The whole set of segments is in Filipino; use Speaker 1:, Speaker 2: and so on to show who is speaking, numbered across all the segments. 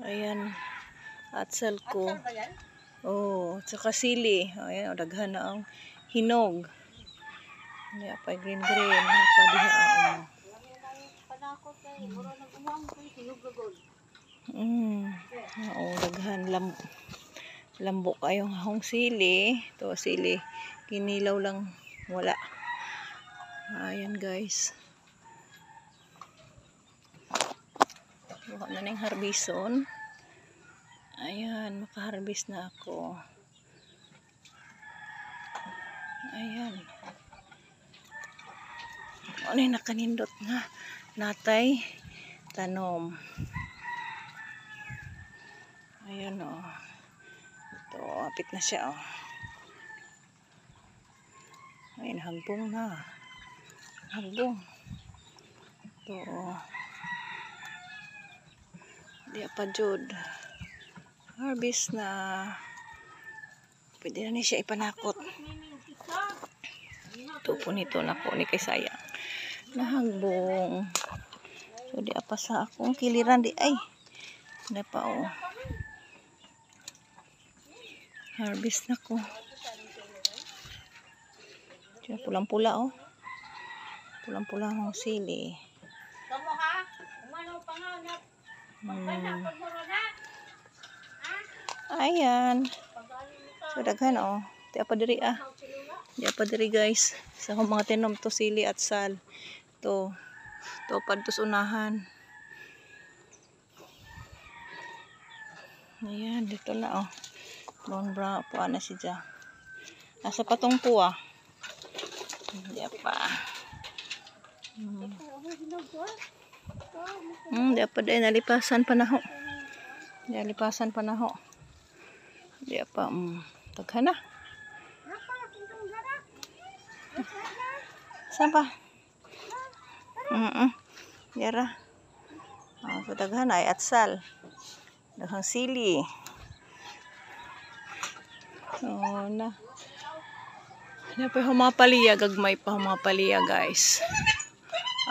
Speaker 1: Ayan. Atsal ko. Oh, tsaka sili. Ayan, daghan na ang hinog. Hindi pa green. Napadiha daghan lambo kayong hong sili. To sili. Kinilaw lang wala. Ayan guys. Buka na ng harbison. Ayan, maka-harvest na ako. Ayan. Ano yung nakanindot nga? Natay tanom. Ayan o. Ito, apit na siya o. Ayan, hagbong na. Hagbong. Ito o. Di pa jud. Harvest na. Pwede na ni siya ipanakot. Ito po nito na po ni kay sayang. Nahagbong. So di apa sa akong kiliran di ay. Na pa o. Harvest na ko. Diyan pulang-pula o. Pulang-pula ang sili.
Speaker 2: Kamu ha? Umano panganap.
Speaker 1: Ayan. So daghan o. Di apa diri ah. Di apa diri guys. Sa akong mga tinom to sili at sal. To padtos unahan. Ayan, dito na oh. Brown po na siya. Nasa patong po ah. Hindi pa. Di pa dahil nalipasan pa na ho. Nalipasan pa na ho. Di pa. Taghan na. Saan pa? Yara. So daghan ay atsal. Daghang sili. Oh na. Ano pa humapaliya, gagmay pa humapaliya guys.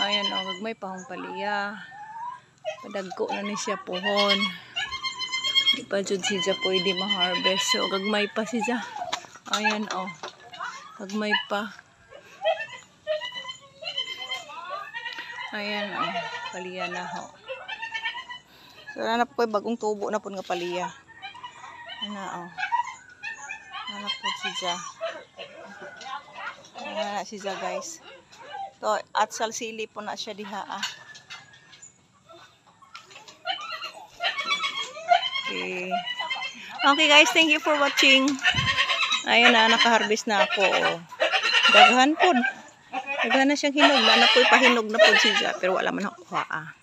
Speaker 1: Ayan o, gagmay pa humapaliya. Padagko na ni siya pohon. Di pa jud siya pwede ma-harvest. So gagmay pa siya. Ayan o. Gagmay pa. Ayan o, paliya na ho. So hanap ko bagong tubo na po nga paliya. Ano o. Hanap po siya. Ayan na siya guys. To atsal sili po na siya diha ah. Okay guys, thank you for watching. Ayun na, naka-harvest na ako. Daghan po. Daghan na siyang hinog. Na po ipahinog na po siya. Pero wala man ako kuha ah.